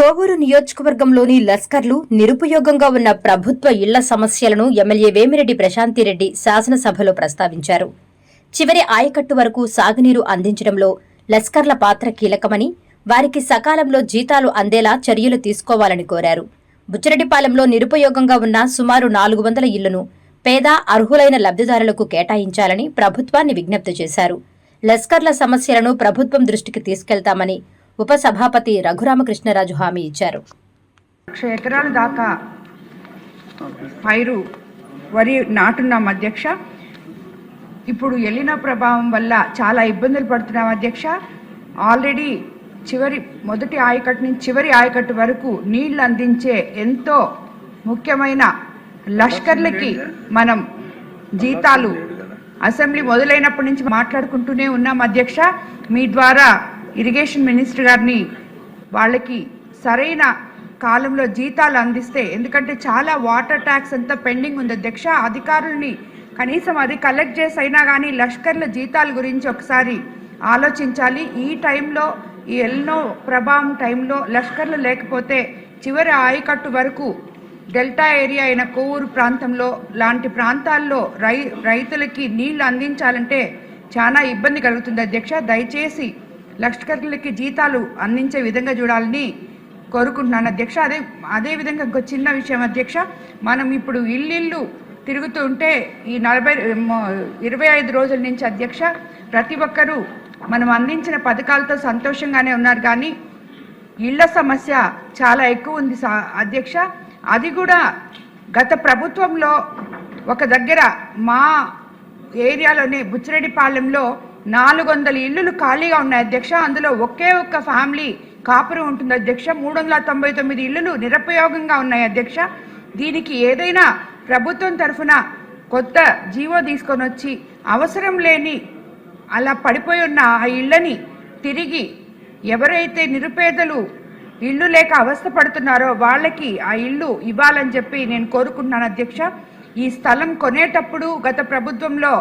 కోవూరు నియోజకవర్గంలోని లస్కర్లు నిరుపయోగంగా ఉన్న ప్రభుత్వ ఇళ్ల సమస్యలను ఎమ్మెల్యే వేమిరెడ్డి ప్రశాంతిరెడ్డి శాసనసభలో ప్రస్తావించారు. చివరి ఆయకట్టు వరకు సాగునీరు అందించడంలో లస్కర్ల పాత్ర కీలకమని, వారికి సకాలంలో జీతాలు అందేలా చర్యలు తీసుకోవాలని కోరారు. బుచ్చిరెడ్డిపాలెంలో నిరుపయోగంగా ఉన్న సుమారు 400 ఇళ్లను పేద అర్హులైన లబ్ధిదారులకు కేటాయించాలని ప్రభుత్వాన్ని విజ్ఞప్తి చేశారు. లస్కర్ల సమస్యలను ప్రభుత్వం దృష్టికి తీసుకెళ్తామని ఉపసభాపతి రఘురామకృష్ణరాజు హామీ ఇచ్చారు. 1,00,000 ఎకరాల దాకా పైరు వరి నాటున్నాం అధ్యక్ష. ఇప్పుడు ఎలినా ప్రభావం వల్ల చాలా ఇబ్బందులు పడుతున్నాం అధ్యక్ష. ఆల్రెడీ మొదటి ఆయకట్టు నుంచి చివరి ఆయకట్టు వరకు నీళ్లు అందించే ఎంతో ముఖ్యమైన లష్కర్లకి మనం జీతాలు అసెంబ్లీ మొదలైనప్పటి నుంచి మాట్లాడుకుంటూనే ఉన్నాం అధ్యక్ష. మీ ద్వారా ఇరిగేషన్ మినిస్టర్ గారిని వాళ్ళకి సరైన కాలంలో జీతాలు అందిస్తే, ఎందుకంటే చాలా వాటర్ ట్యాక్స్ అంతా పెండింగ్ ఉంది అధ్యక్ష. అధికారుల్ని కనీసం అది కలెక్ట్ చేసి అయినా కానీ లష్కర్ల జీతాల గురించి ఒకసారి ఆలోచించాలి. ఈ టైంలో ఈ ఎల్నో ప్రభావం టైంలో లష్కర్లు లేకపోతే చివరి ఆయకట్టు వరకు డెల్టా ఏరియా అయిన కోవూరు ప్రాంతంలో లాంటి ప్రాంతాల్లో రైతులకి నీళ్లు అందించాలంటే చాలా ఇబ్బంది కలుగుతుంది అధ్యక్ష. దయచేసి లష్కర్లకి జీతాలు అందించే విధంగా చూడాలని కోరుకుంటున్నాను అధ్యక్ష. అదే విధంగా ఇంకో చిన్న విషయం అధ్యక్ష, మనం ఇప్పుడు ఇల్లు తిరుగుతూ ఉంటే ఈ 25 రోజుల నుంచి అధ్యక్ష ప్రతి ఒక్కరూ మనం అందించిన పథకాలతో సంతోషంగానే ఉన్నారు, కానీ ఇళ్ల సమస్య చాలా ఎక్కువ ఉంది అధ్యక్ష. అది కూడా గత ప్రభుత్వంలో ఒక దగ్గర మా ఏరియాలోనే బుచ్చిరెడ్డిపాలెంలో 400 ఇళ్లు ఖాళీగా ఉన్నాయి అధ్యక్ష. అందులో ఒకే ఒక్క ఫ్యామిలీ కాపురం ఉంటుంది అధ్యక్ష. 399 ఇళ్లు నిరుపయోగంగా ఉన్నాయి అధ్యక్ష. దీనికి ఏదైనా ప్రభుత్వం తరఫున కొత్త జీవో తీసుకొని వచ్చి అవసరం లేని అలా పడిపోయి ఉన్న ఆ ఇళ్ళని తిరిగి ఎవరైతే నిరుపేదలు ఇల్లు లేక అవస్థ పడుతున్నారో వాళ్ళకి ఆ ఇల్లు ఇవ్వాలని చెప్పి నేను కోరుకుంటున్నాను అధ్యక్ష. ఈ స్థలం కొనేటప్పుడు గత ప్రభుత్వంలో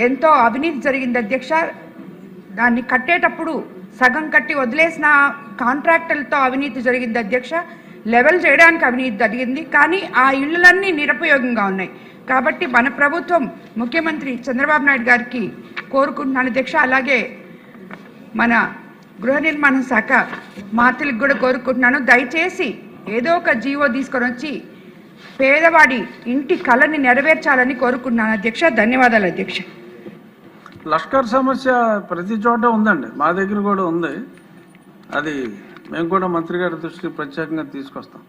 ఎంతో అవినీతి జరిగింది అధ్యక్ష. దాన్ని కట్టేటప్పుడు సగం కట్టి వదిలేసిన కాంట్రాక్టర్లతో అవినీతి జరిగింది అధ్యక్ష. లెవెల్ చేయడానికి అవినీతి జరిగింది, కానీ ఆ ఇళ్ళన్నీ నిరుపయోగంగా ఉన్నాయి. కాబట్టి మన ప్రభుత్వం ముఖ్యమంత్రి చంద్రబాబు నాయుడు గారికి కోరుకుంటున్నాను అధ్యక్ష. అలాగే మన గృహ నిర్మాణ శాఖ మాతలకు కూడా కోరుకుంటున్నాను, దయచేసి ఏదో ఒక జీవో తీసుకొని వచ్చి పేదవాడి ఇంటి కళని నెరవేర్చాలని కోరుకుంటున్నాను అధ్యక్ష. ధన్యవాదాలు అధ్యక్ష. లష్కర్ సమస్య ప్రతి చోట ఉందండి, మా దగ్గర కూడా ఉంది. అది మేము కూడా మంత్రి గారి దృష్టికి ప్రత్యేకంగా తీసుకొస్తాం.